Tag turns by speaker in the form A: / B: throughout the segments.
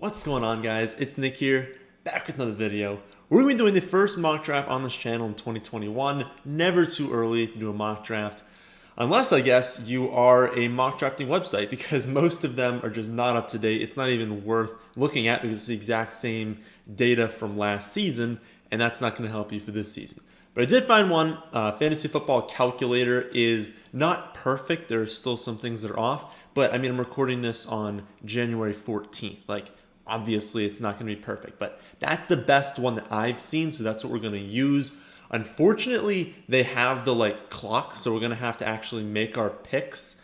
A: What's going on, guys? It's Nick here, back with another video. We're going to be doing the first mock draft on this channel in 2021. Never too early to do a mock draft, unless I guess you are a mock drafting website, because most of them are just not up to date. It's not even worth looking at because it's the exact same data from last season, and that's not going to help you for this season. But I did find one. Fantasy Football Calculator is not perfect. There are still some things that are off, but I mean, I'm recording this on January 14th. Obviously, it's not going to be perfect, but that's the best one that I've seen, so that's what we're going to use. Unfortunately, they have the clock, so we're going to have to actually make our picks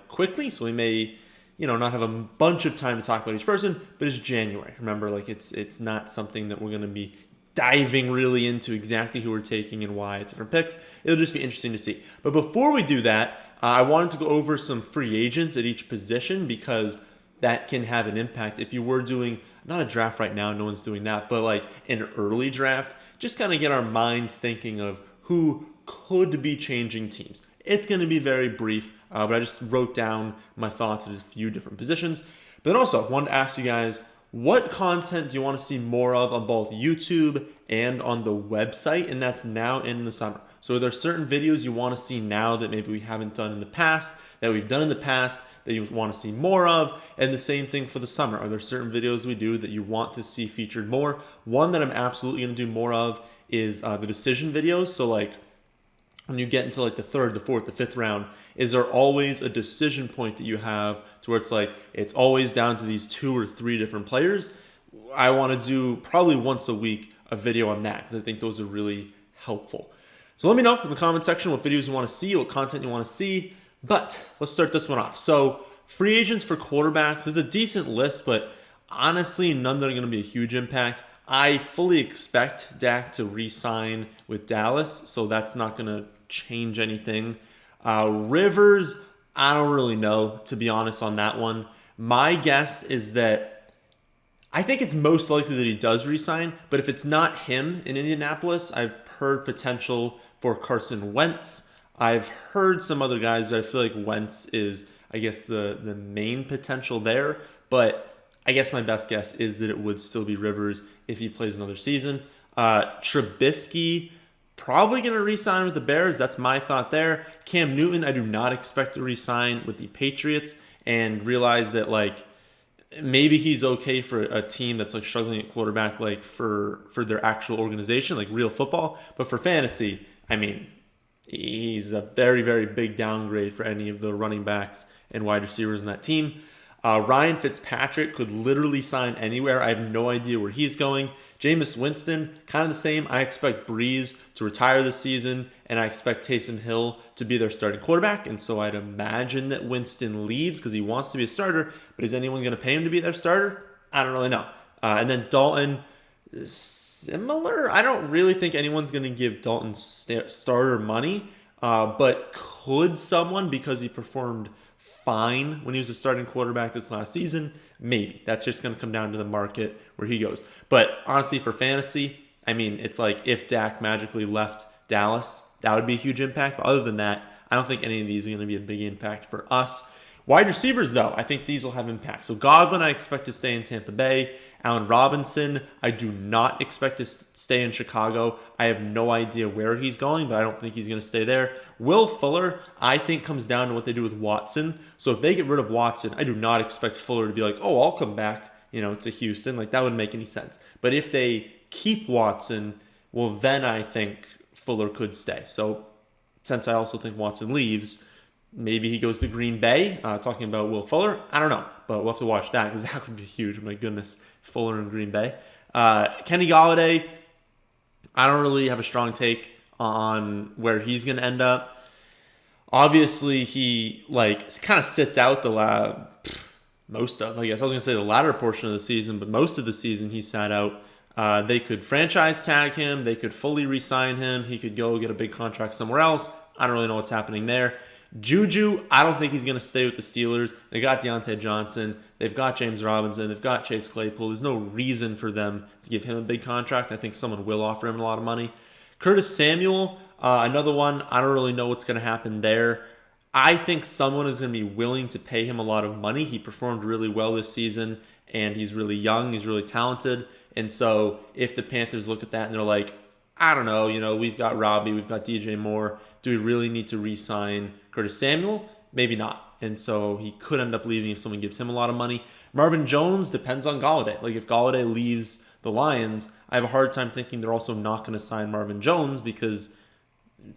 A: quickly, so we may not have a bunch of time to talk about each person, but it's January. Remember, it's not something that we're going to be diving really into exactly who we're taking and why at different picks. It'll just be interesting to see. But before we do that, I wanted to go over some free agents at each position because that can have an impact. If you were doing, not a draft right now, no one's doing that, but an early draft, just kind of get our minds thinking of who could be changing teams. It's going to be very brief, but I just wrote down my thoughts at a few different positions. But also, I wanted to ask you guys, what content do you want to see more of on both YouTube and on the website? And that's now in the summer. So are there certain videos you want to see now that maybe we haven't done in the past, that we've done in the past, that you want to see more of? And the same thing for the summer. Are there certain videos we do that you want to see featured more? One that I'm absolutely going to do more of is the decision videos. So when you get into the third, the fourth, the fifth round, is there always a decision point that you have to where it's always down to these 2 or 3 different players? I want to do probably once a week a video on that because I think those are really helpful. So let me know in the comment section what videos you want to see, what content you want to see. But let's start this one off. So free agents for quarterbacks, there's a decent list, but honestly, none that are going to be a huge impact. I fully expect Dak to re-sign with Dallas, so that's not going to change anything. Rivers, I don't really know, to be honest, on that one. My guess is that I think it's most likely that he does re-sign, but if it's not him in Indianapolis, I've heard potential for Carson Wentz. I've heard some other guys, but I feel like Wentz is, I guess, the main potential there. But I guess my best guess is that it would still be Rivers if he plays another season. Trubisky, probably going to re-sign with the Bears. That's my thought there. Cam Newton, I do not expect to re-sign with the Patriots, and realize that maybe he's okay for a team that's struggling at quarterback, for their actual organization, real football. But for fantasy, I mean, he's a very, very big downgrade for any of the running backs and wide receivers in that team. Ryan Fitzpatrick could literally sign anywhere. I have no idea where he's going. Jameis Winston, kind of the same. I expect Breeze to retire this season, and I expect Taysom Hill to be their starting quarterback. And so I'd imagine that Winston leaves because he wants to be a starter. But is anyone going to pay him to be their starter? I don't really know. And then Dalton, similar. I don't really think anyone's going to give Dalton starter money, but could someone, because he performed fine when he was a starting quarterback this last season? Maybe. That's just going to come down to the market where he goes. But honestly, for fantasy, I mean, it's if Dak magically left Dallas, that would be a huge impact. But other than that, I don't think any of these are going to be a big impact for us. Wide receivers, though, I think these will have impact. So Godwin, I expect to stay in Tampa Bay. Allen Robinson, I do not expect to stay in Chicago. I have no idea where he's going, but I don't think he's going to stay there. Will Fuller, I think, comes down to what they do with Watson. So if they get rid of Watson, I do not expect Fuller to be oh, I'll come back, to Houston. That wouldn't make any sense. But if they keep Watson, well, then I think Fuller could stay. So since I also think Watson leaves, maybe he goes to Green Bay. Talking about Will Fuller, I don't know, but we'll have to watch that because that would be huge. My goodness, Fuller in Green Bay. Kenny Goliday, I don't really have a strong take on where he's going to end up. Obviously, he kind of sits out most of, I guess. I was going to say the latter portion of the season, but most of the season he sat out. They could franchise tag him. They could fully re-sign him. He could go get a big contract somewhere else. I don't really know what's happening there. Juju, I don't think he's going to stay with the Steelers. They got Deontay Johnson. They've got James Robinson. They've got Chase Claypool. There's no reason for them to give him a big contract. I think someone will offer him a lot of money. Curtis Samuel, another one. I don't really know what's going to happen there. I think someone is going to be willing to pay him a lot of money. He performed really well this season, and he's really young, he's really talented. And so if the Panthers look at that and they're like, I don't know, we've got Robbie, we've got DJ Moore. Do we really need to re-sign Curtis Samuel? Maybe not. And so he could end up leaving if someone gives him a lot of money. Marvin Jones depends on Goliday. Like if Goliday leaves the Lions, I have a hard time thinking they're also not going to sign Marvin Jones because,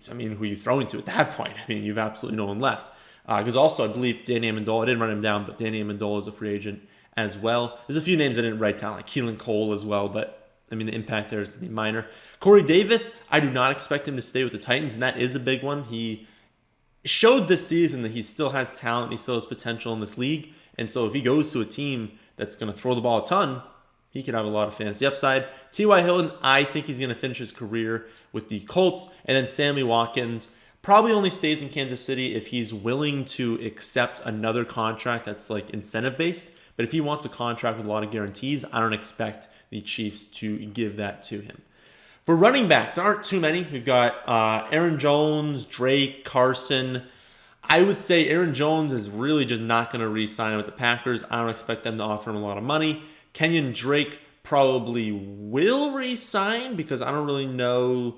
A: who are you throwing to at that point? You've absolutely no one left. Because also I believe Danny Amendola, I didn't write him down, but Danny Amendola is a free agent as well. There's a few names I didn't write down, like Keelan Cole as well, but the impact there is to be minor. Corey Davis, I do not expect him to stay with the Titans, and that is a big one. He showed this season that he still has talent, he still has potential in this league, and so if he goes to a team that's going to throw the ball a ton, he could have a lot of fantasy upside. T.Y. Hilton, I think he's going to finish his career with the Colts, and then Sammy Watkins probably only stays in Kansas City if he's willing to accept another contract that's like incentive-based. But if he wants a contract with a lot of guarantees, I don't expect the Chiefs to give that to him. For running backs, there aren't too many. We've got Aaron Jones, Drake, Carson. I would say Aaron Jones is really just not going to re-sign with the Packers. I don't expect them to offer him a lot of money. Kenyon Drake probably will re-sign because I don't really know.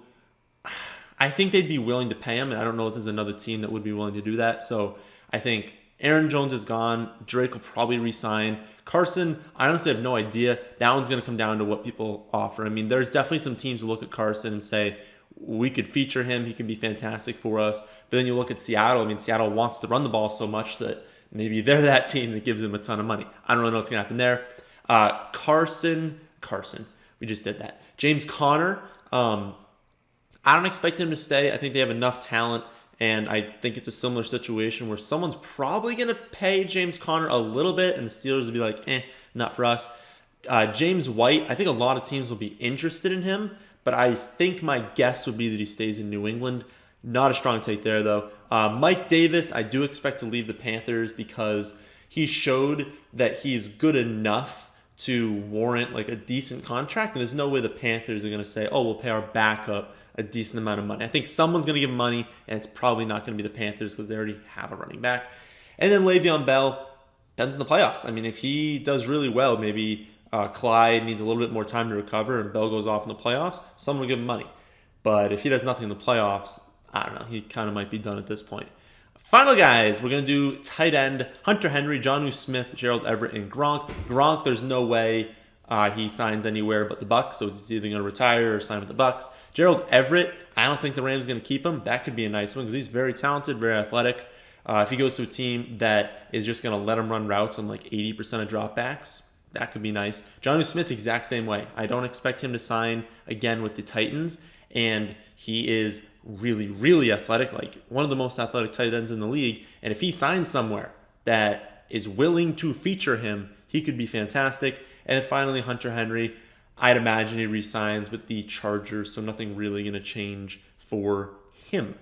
A: I think they'd be willing to pay him, and I don't know if there's another team that would be willing to do that. So I think Aaron Jones is gone. Drake will probably re-sign. Carson, I honestly have no idea. That one's going to come down to what people offer. There's definitely some teams who look at Carson and say, we could feature him. He could be fantastic for us. But then you look at Seattle. Seattle wants to run the ball so much that maybe they're that team that gives him a ton of money. I don't really know what's going to happen there. Carson. We just did that. James Conner. I don't expect him to stay. I think they have enough talent. And I think it's a similar situation where someone's probably going to pay James Conner a little bit, and the Steelers will be like, not for us. James White, I think a lot of teams will be interested in him, but I think my guess would be that he stays in New England. Not a strong take there, though. Mike Davis, I do expect to leave the Panthers because he showed that he's good enough to warrant like a decent contract, and there's no way the Panthers are going to say, we'll pay our backup a decent amount of money. I think someone's going to give him money, and it's probably not going to be the Panthers because they already have a running back. And then Le'Veon Bell, depends on the playoffs. If he does really well, maybe Clyde needs a little bit more time to recover and Bell goes off in the playoffs, someone will give him money. But if he does nothing in the playoffs, I don't know. He kind of might be done at this point. Final guys, we're going to do tight end, Hunter Henry, Jonnu Smith, Gerald Everett, and Gronk. Gronk, there's no way he signs anywhere but the Bucs, so he's either going to retire or sign with the Bucs. Gerald Everett, I don't think the Rams are going to keep him. That could be a nice one because he's very talented, very athletic. If he goes to a team that is just going to let him run routes on like 80% of dropbacks, that could be nice. Jonnu Smith, exact same way. I don't expect him to sign again with the Titans, and he is really, really athletic, like one of the most athletic tight ends in the league. And if he signs somewhere that is willing to feature him, he could be fantastic. And then finally, Hunter Henry, I'd imagine he re-signs with the Chargers, so nothing really going to change for him.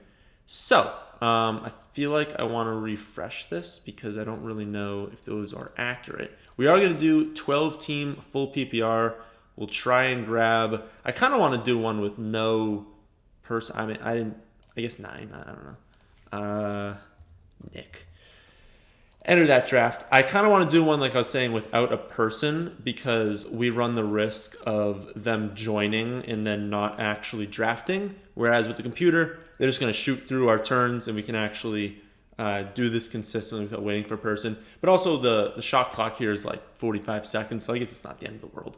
A: So, I feel like I want to refresh this because I don't really know if those are accurate. We are going to do 12-team full PPR. We'll try and grab, I kind of want to do one with no person. I guess 9. I don't know. Nick. Enter that draft. I kind of want to do one, like I was saying, without a person because we run the risk of them joining and then not actually drafting. Whereas with the computer, they're just going to shoot through our turns and we can actually do this consistently without waiting for a person. But also the shot clock here is like 45 seconds, so I guess it's not the end of the world.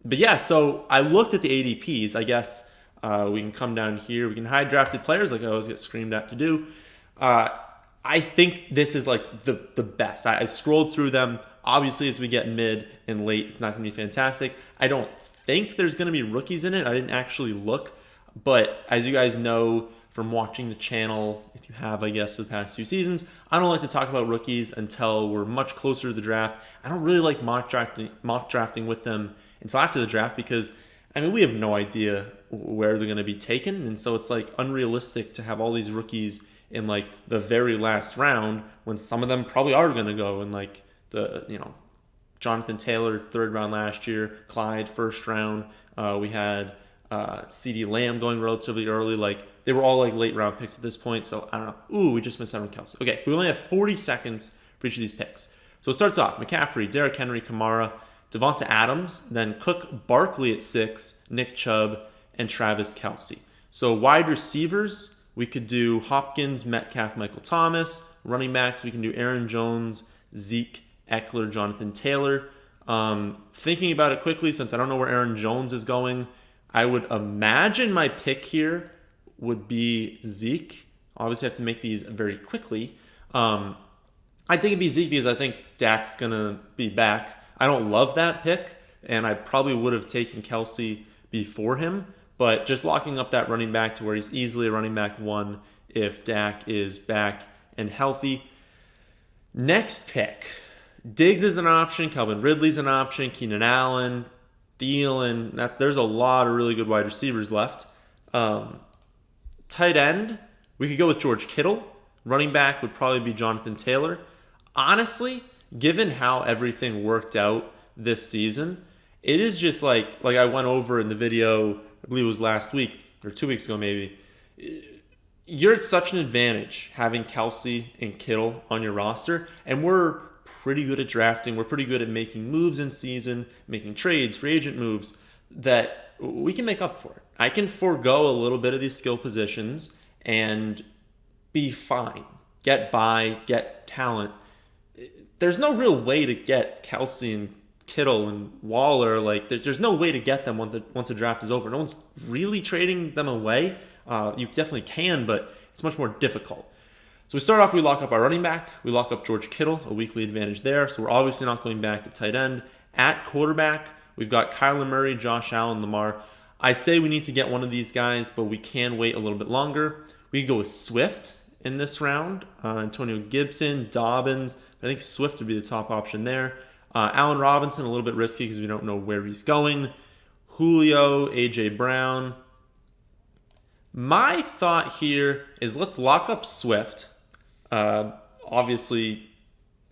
A: But yeah, so I looked at the ADPs. I guess we can come down here. We can hide drafted players like I always get screamed at to do. I think this is like the best. I scrolled through them. Obviously, as we get mid and late, it's not going to be fantastic. I don't think there's going to be rookies in it. I didn't actually look. But as you guys know from watching the channel, if you have, I guess, for the past 2 seasons, I don't like to talk about rookies until we're much closer to the draft. I don't really like mock drafting with them until after the draft because, we have no idea where they're going to be taken. And so it's like unrealistic to have all these rookies in like the very last round when some of them probably are going to go in like Jonathan Taylor, 3rd round last year, Clyde, 1st round. We had CeeDee Lamb going relatively early. Like they were all like late round picks at this point. So I don't know. Ooh, we just missed out on Kelsey. Okay, we only have 40 seconds for each of these picks. So it starts off McCaffrey, Derrick Henry, Kamara, Devonta Adams, then Cook, Barkley at 6, Nick Chubb, and Travis Kelce. So wide receivers, we could do Hopkins, Metcalf, Michael Thomas. Running backs, we can do Aaron Jones, Zeke, Eckler, Jonathan Taylor. Thinking about it quickly, since I don't know where Aaron Jones is going, I would imagine my pick here would be Zeke. Obviously, I have to make these very quickly. I think it'd be Zeke because I think Dak's going to be back. I don't love that pick, and I probably would have taken Kelce before him, but just locking up that running back to where he's easily a running back 1 if Dak is back and healthy. Next pick. Diggs is an option. Calvin Ridley's an option. Keenan Allen, Dillon. There's a lot of really good wide receivers left. Tight end, we could go with George Kittle. Running back would probably be Jonathan Taylor. Honestly, given how everything worked out this season, it is just like I went over in the video, I believe it was last week or 2 weeks ago maybe. You're at such an advantage having Kelce and Kittle on your roster, and we're pretty good at drafting. We're pretty good at making moves in season, making trades, free agent moves, that we can make up for it. I can forego a little bit of these skill positions and be fine. Get by, get talent. There's no real way to get Kelce and Kittle and Waller. Like, there's no way to get them once the draft is over. No one's really trading them away. You definitely can, but it's much more difficult. So we start off, we lock up our running back. We lock up George Kittle, a weekly advantage there. So we're obviously not going back to tight end. At quarterback, we've got Kyler Murray, Josh Allen, Lamar. I say we need to get one of these guys, but we can wait a little bit longer. We can go with Swift in this round. Antonio Gibson, Dobbins. I think Swift would be the top option there. Allen Robinson, a little bit risky because we don't know where he's going. Julio, A.J. Brown. My thought here is let's lock up Swift. Obviously,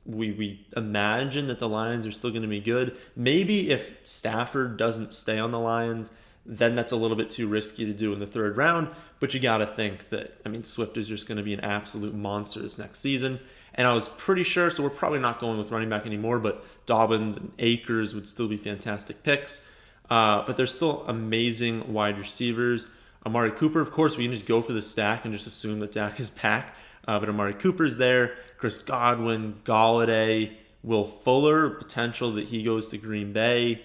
A: we imagine that the Lions are still going to be good. Maybe if Stafford doesn't stay on the Lions, then that's a little bit too risky to do in the third round. But you got to think that, Swift is just going to be an absolute monster this next season. And I was pretty sure, so we're probably not going with running back anymore, but Dobbins and Akers would still be fantastic picks. But there's still amazing wide receivers. Amari Cooper, of course, we can just go for the stack and just assume that Dak is back. But Amari Cooper's there. Chris Godwin, Goliday, Will Fuller, potential that he goes to Green Bay.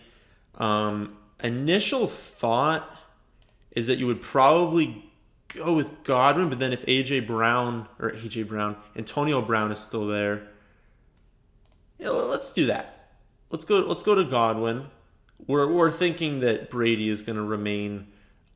A: Initial thought is that you would probably go with Godwin, but then if Antonio Brown is still there, let's do that. Let's go to Godwin. We're thinking that Brady is going to remain,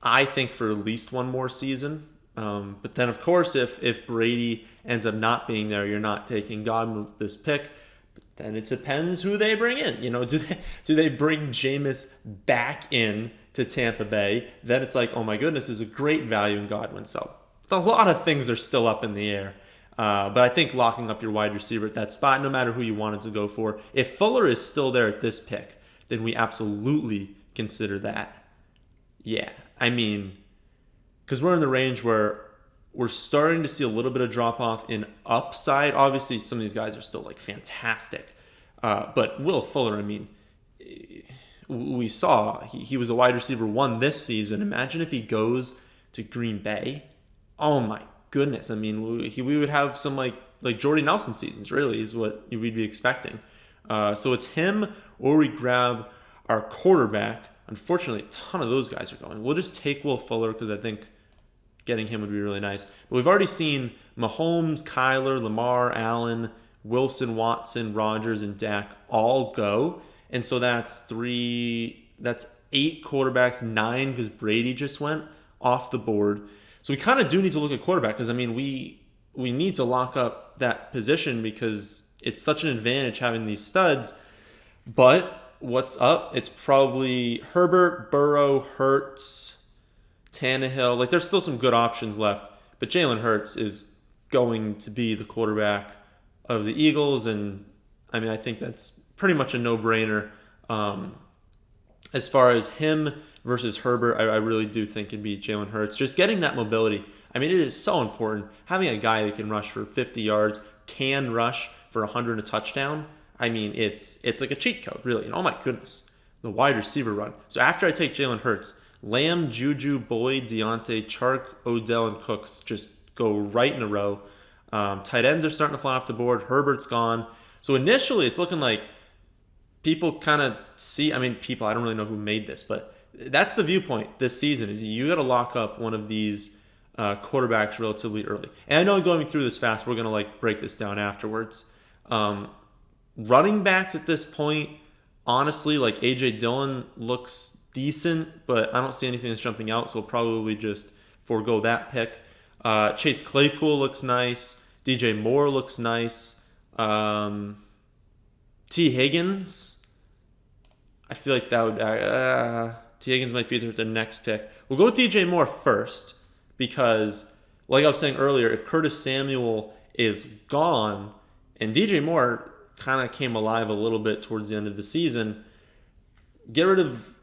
A: I think, for at least one more season. But then, of course, if Brady ends up not being there, you're not taking Godwin with this pick. But then it depends who they bring in. Do they bring Jameis back in to Tampa Bay? Then it's like, oh my goodness, is a great value in Godwin. So a lot of things are still up in the air. But I think locking up your wide receiver at that spot, no matter who you wanted to go for, if Fuller is still there at this pick, then we absolutely consider that. Yeah, because we're in the range where we're starting to see a little bit of drop-off in upside. Obviously, some of these guys are still, fantastic. But Will Fuller, we saw he was a wide receiver 1 this season. Imagine if he goes to Green Bay. Oh, my goodness. We would have some, like Jordy Nelson seasons, really, is what we'd be expecting. So it's him, or we grab our quarterback. Unfortunately, a ton of those guys are going. We'll just take Will Fuller because I think getting him would be really nice. But we've already seen Mahomes, Kyler, Lamar, Allen, Wilson, Watson, Rodgers, and Dak all go. And so that's 8 quarterbacks, 9 because Brady just went off the board. So we kind of do need to look at quarterback because, we need to lock up that position because it's such an advantage having these studs. But what's up? It's probably Herbert, Burrow, Hurts, Tannehill. There's still some good options left, but Jalen Hurts is going to be the quarterback of the Eagles, and I think that's pretty much a no-brainer. As far as him versus Herbert, I really do think it'd be Jalen Hurts. Just getting that mobility. It is so important. Having a guy that can rush for 50 yards, can rush for 100 and a touchdown. I mean, it's like a cheat code, really. And oh my goodness, the wide receiver run. So after I take Jalen Hurts, Lamb, Juju, Boyd, Deontay, Chark, Odell, and Cooks just go right in a row. Tight ends are starting to fly off the board. Herbert's gone. So initially, it's looking like people kind of see. I mean, people. I don't really know who made this, but that's the viewpoint this season. Is you got to lock up one of these quarterbacks relatively early. And I know going through this fast, we're gonna like break this down afterwards. Running backs at this point, honestly, like AJ Dillon looks decent, but I don't see anything that's jumping out, so we'll probably just forego that pick. Chase Claypool looks nice. DJ Moore looks nice. T. Higgins, I feel like that would T. Higgins might be the next pick. We'll go with DJ Moore first because, like I was saying earlier, if Curtis Samuel is gone and DJ Moore kind of came alive a little bit towards the end of the season, get rid of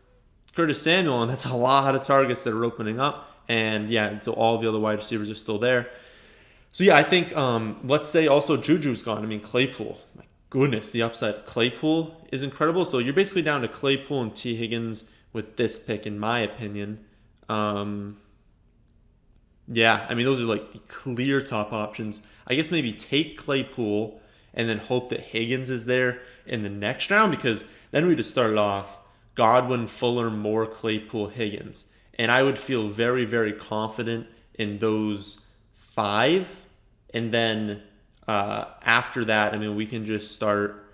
A: Curtis Samuel, and that's a lot of targets that are opening up. And yeah, so all the other wide receivers are still there. So yeah, I think let's say also Juju's gone. I mean, Claypool, my goodness, the upside of Claypool is incredible. So you're basically down to Claypool and T. Higgins with this pick, in my opinion. Yeah, I mean, those are like the clear top options. I guess maybe take Claypool and then hope that Higgins is there in the next round, because then we just started off Godwin, Fuller, Moore, Claypool, Higgins. And I would feel very, very confident in those 5. And then after that, I mean, we can just start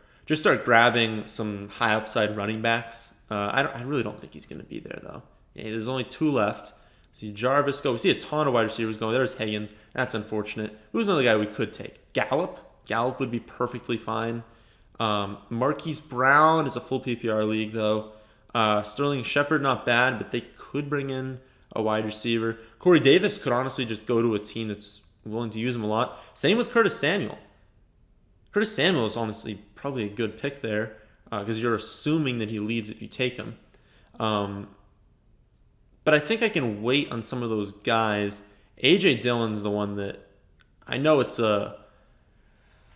A: grabbing some high upside running backs. I really don't think he's going to be there, though. Yeah, there's only 2 left. See Jarvis go. We see a ton of wide receivers going. There's Higgins. That's unfortunate. Who's another guy we could take? Gallup. Gallup would be perfectly fine. Marquis Brown is a full PPR league, though. Sterling Shepard, not bad, but they could bring in a wide receiver. Corey Davis could honestly just go to a team that's willing to use him a lot. Same with Curtis Samuel. Curtis Samuel is honestly probably a good pick there because you're assuming that he leaves if you take him. But I think I can wait on some of those guys. AJ Dillon's the one that I know it's a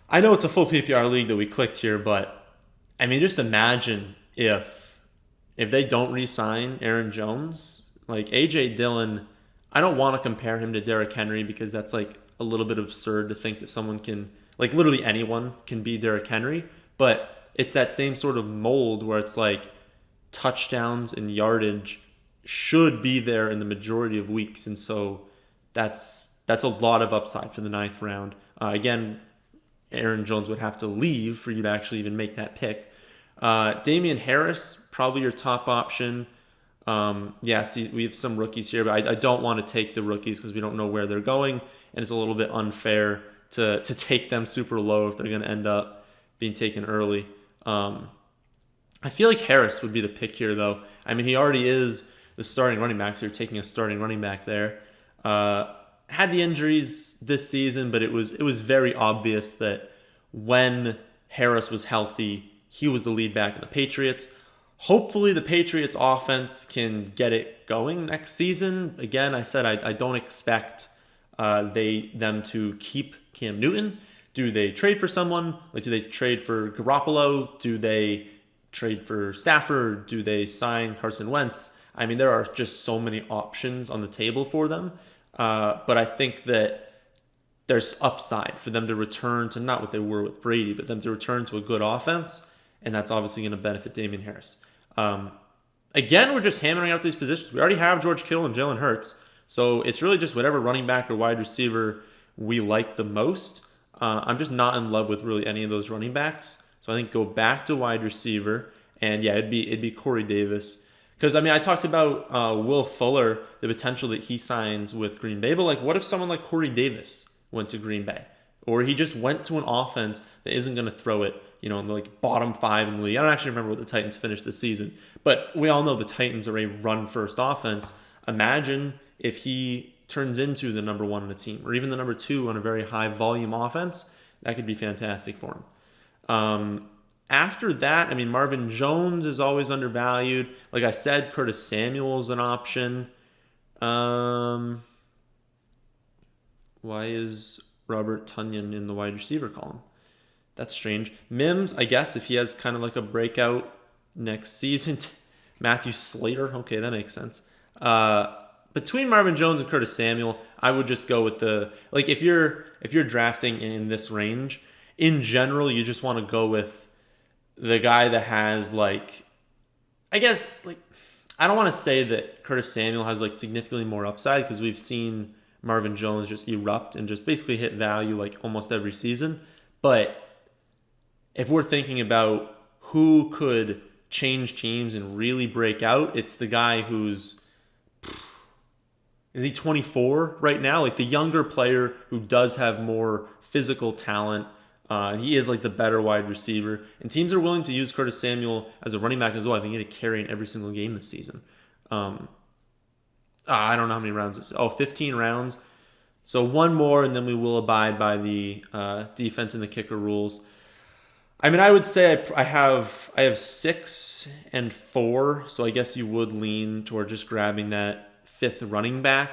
A: full PPR league that we clicked here, but I mean, just imagine if they don't re-sign Aaron Jones, like AJ Dillon. I don't want to compare him to Derrick Henry because that's like a little bit absurd to think that someone can, like literally anyone can be Derrick Henry, but it's that same sort of mold where it's like touchdowns and yardage should be there in the majority of weeks, and so that's a lot of upside for the 9th round. Again, Aaron Jones would have to leave for you to actually even make that pick. Damian Harris, probably your top option. See, we have some rookies here, but I don't want to take the rookies because we don't know where they're going, and it's a little bit unfair to take them super low if they're going to end up being taken early. I feel like Harris would be the pick here, though. I mean, he already is the starting running back, so you're taking a starting running back there. Had the injuries this season, but it was very obvious that when Harris was healthy, he was the lead back in the Patriots. Hopefully the Patriots offense can get it going next season. Again, I said I don't expect them to keep Cam Newton. Do they trade for someone? Like, do they trade for Garoppolo? Do they trade for Stafford? Do they sign Carson Wentz? I mean, there are just so many options on the table for them. But I think that there's upside for them to return to not what they were with Brady, but them to return to a good offense. And that's obviously going to benefit Damian Harris. Again, we're just hammering out these positions. We already have George Kittle and Jalen Hurts. So it's really just whatever running back or wide receiver we like the most. I'm just not in love with really any of those running backs. So I think go back to wide receiver. And yeah, it'd be Corey Davis. Because, I mean, I talked about Will Fuller, the potential that he signs with Green Bay. But, like, what if someone like Corey Davis went to Green Bay? Or he just went to an offense that isn't going to throw it, in the like bottom 5 in the league. I don't actually remember what the Titans finished this season. But we all know the Titans are a run-first offense. Imagine if he turns into the number 1 on a team, or even the number 2 on a very high-volume offense. That could be fantastic for him. After that, I mean, Marvin Jones is always undervalued. Like I said, Curtis Samuel is an option. Why is Robert Tonyan in the wide receiver column? That's strange. Mims, I guess, if he has kind of like a breakout next season. Matthew Slater, okay, that makes sense. Between Marvin Jones and Curtis Samuel, I would just go with if you're drafting in this range, in general, you just want to go with the guy that has I guess I don't want to say that Curtis Samuel has significantly more upside because we've seen Marvin Jones just erupt and just basically hit value almost every season. But if we're thinking about who could change teams and really break out, it's the guy is he 24 right now? The younger player who does have more physical talent. He is the better wide receiver. And teams are willing to use Curtis Samuel as a running back as well. I think he had a carry in every single game this season. I don't know how many rounds this is. 15 rounds. So one more, and then we will abide by the defense and the kicker rules. I mean, I would say I have 6 and 4, so I guess you would lean toward just grabbing that 5th running back.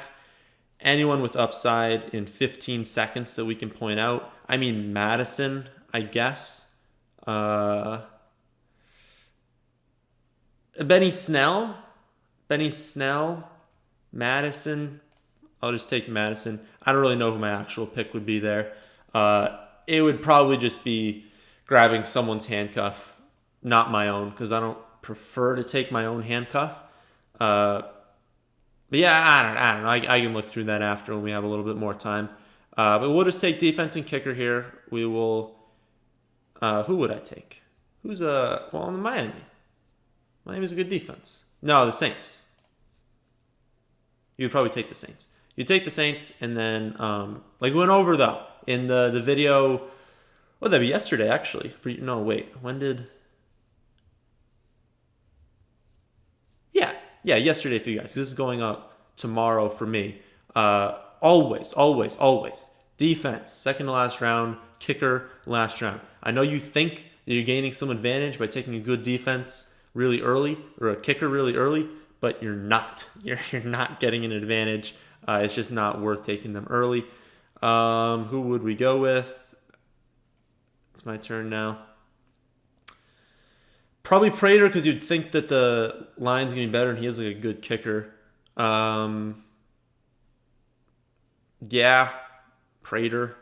A: Anyone with upside in 15 seconds that we can point out. I mean, Madison, I guess. Benny Snell, Madison. I'll just take Madison. I don't really know who my actual pick would be there. It would probably just be grabbing someone's handcuff, not my own, because I don't prefer to take my own handcuff. But yeah, I don't know. I can look through that after when we have a little bit more time. But we'll just take defense and kicker here. We will. Who would I take? Who's Miami? Miami's a good defense. No, the Saints. You'd probably take the Saints. You take the Saints, and then we went over though in the video. Would that be yesterday? Actually, when did? Yeah, yesterday for you guys. This is going up tomorrow for me. Always. Defense, second to last round. Kicker, last round. I know you think that you're gaining some advantage by taking a good defense really early or a kicker really early, but you're not. You're not getting an advantage. It's just not worth taking them early. Who would we go with? It's my turn now. Probably Prater, because you'd think that the line's going to be better and he is a good kicker. Yeah, Prater.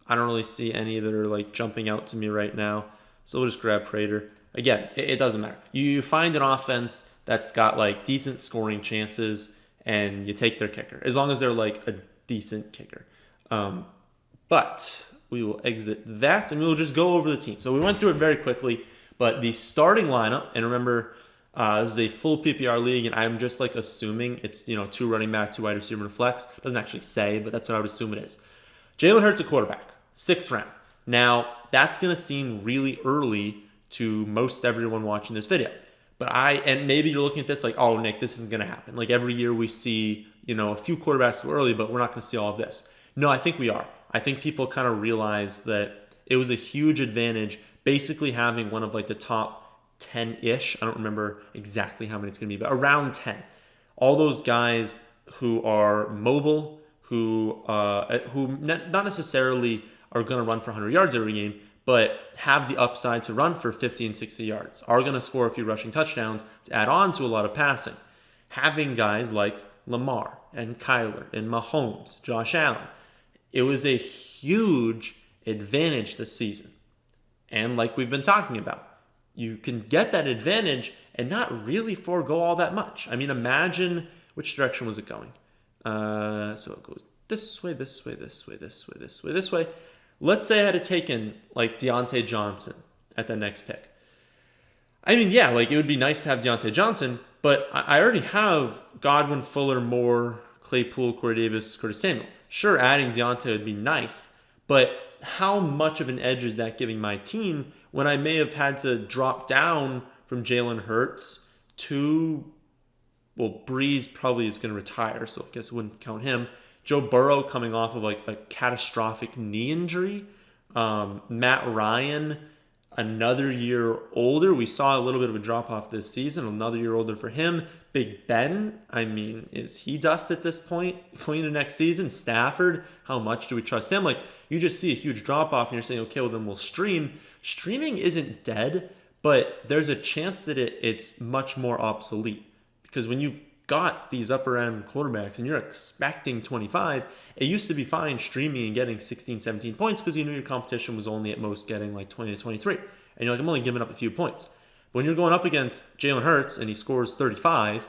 A: I don't really see any that are jumping out to me right now. So we'll just grab Prater. Again, it doesn't matter. You find an offense that's got decent scoring chances and you take their kicker. As long as they're a decent kicker. But we will exit that and we will just go over the team. So we went through it very quickly. But the starting lineup, and remember, this is a full PPR league, and I'm just assuming it's 2 running back, 2 wide receiver, and flex. Doesn't actually say, but that's what I would assume it is. Jalen Hurts, a quarterback, 6th round. Now that's gonna seem really early to most everyone watching this video, and maybe you're looking at this oh Nick, this isn't gonna happen. Every year we see a few quarterbacks go early, but we're not gonna see all of this. No, I think we are. I think people kind of realize that it was a huge advantage. Basically having one of the top 10-ish, I don't remember exactly how many it's going to be, but around 10. All those guys who are mobile, who not necessarily are going to run for 100 yards every game, but have the upside to run for 50 and 60 yards, are going to score a few rushing touchdowns to add on to a lot of passing. Having guys like Lamar and Kyler and Mahomes, Josh Allen, it was a huge advantage this season. And like we've been talking about, you can get that advantage and not really forego all that much. I mean, imagine which direction was it going? So it goes this way, this way, this way, this way, this way, this way. Let's say I had taken Deontay Johnson at the next pick. I mean, yeah, it would be nice to have Deontay Johnson, but I already have Godwin, Fuller, Moore, Claypool, Corey Davis, Curtis Samuel. Sure, adding Deontay would be nice, but how much of an edge is that giving my team when I may have had to drop down from Jalen Hurts to, Breeze probably is going to retire, so I guess I wouldn't count him. Joe Burrow coming off of a catastrophic knee injury. Matt Ryan, another year older. We saw a little bit of a drop off this season, another year older for him. Big Ben, I mean, is he dust at this point going into next season? Stafford, how much do we trust him? Like, you just see a huge drop off and you're saying, okay, well, then we'll stream. Streaming isn't dead, but there's a chance that it's much more obsolete, because when you've got these upper end quarterbacks and you're expecting 25, it used to be fine streaming and getting 16, 17 points because you knew your competition was only at most getting like 20 to 23. And you're like, I'm only giving up a few points. But when you're going up against Jalen Hurts and he scores 35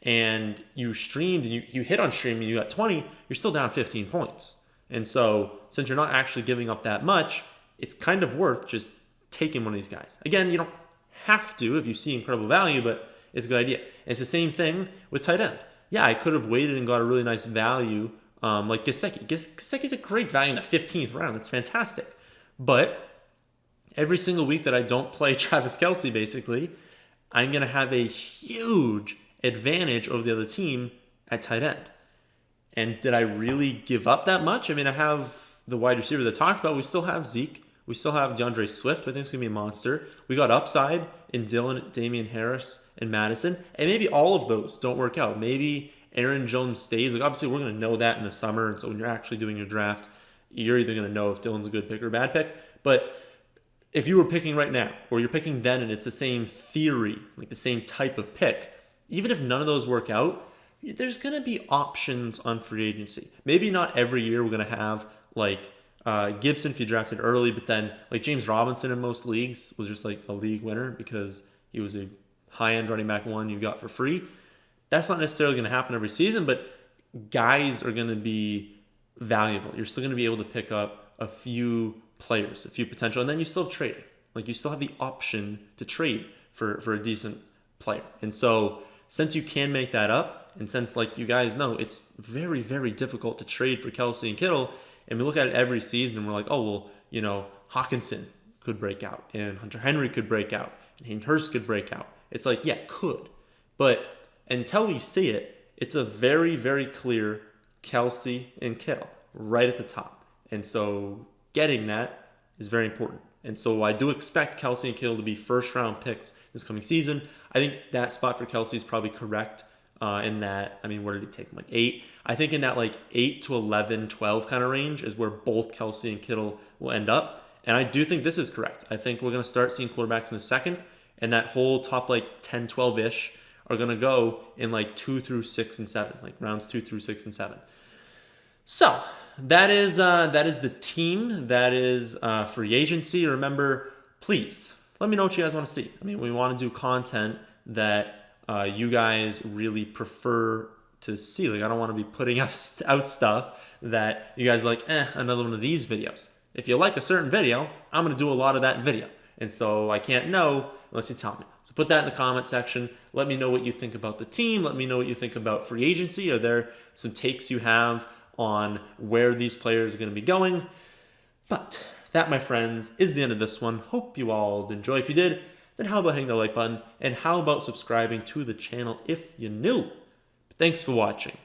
A: and you streamed and you hit on streaming and you got 20, you're still down 15 points. And so since you're not actually giving up that much, it's kind of worth just taking one of these guys. Again, you don't have to if you see incredible value, but it's a good idea. And it's the same thing with tight end. Yeah, I could have waited and got a really nice value like Gesicki. Gesicki's a great value in the 15th round. That's fantastic. But every single week that I don't play Travis Kelce, basically, I'm going to have a huge advantage over the other team at tight end. And did I really give up that much? I mean, I have the wide receiver that I talked about. We still have Zeke. We still have DeAndre Swift, who I think is going to be a monster. We got upside in Dillon, Damian Harris, and Madison. And maybe all of those don't work out. Maybe Aaron Jones stays. Like, obviously, we're going to know that in the summer. And so when you're actually doing your draft, you're either going to know if Dillon's a good pick or a bad pick. But if you were picking right now, or you're picking then, and it's the same theory, like the same type of pick, even if none of those work out, there's going to be options on free agency. Maybe not every year we're going to have like Gibson if you drafted early, but then like James Robinson in most leagues was just like a league winner because he was a high-end running back one you got for free. That's not necessarily going to happen every season, but guys are going to be valuable. You're still going to be able to pick up a few players, a few potential, and then you still have trading. Like, you still have the option to trade for a decent player. And so since you can make that up, and since, like you guys know, it's very, very difficult to trade for Kelce and Kittle, and we look at it every season and we're like, oh, well, you know, Hawkinson could break out, and Hunter Henry could break out, and Hayden Hurst could break out. It's like, yeah, could. But until we see it, it's a very, very clear Kelce and Kittle right at the top. And so getting that is very important. And so I do expect Kelce and Kittle to be first-round picks this coming season. I think that spot for Kelce is probably correct in that, I mean, where did he take him? Like 8? I think in that like 8 to 11, 12 kind of range is where both Kelce and Kittle will end up. And I do think this is correct. I think we're going to start seeing quarterbacks in the second, and that whole top like 10, 12-ish are going to go in like 2 through 6 and 7, like rounds 2 through 6 and 7. So that is the team. That is free agency. Remember, please let me know what you guys want to see. I mean, we want to do content that you guys really prefer to see. Like, I don't want to be putting out stuff that you guys are like, another one of these videos. If you like a certain video, I'm going to do a lot of that video. And so I can't know unless you tell me. So put that in the comment section. Let me know what you think about the team. Let me know what you think about free agency. Are there some takes you have on where these players are going to be going? But that, my friends, is the end of this one. Hope you all enjoy. If you did, then how about hitting the like button? And how about subscribing to the channel if you're new? Thanks for watching.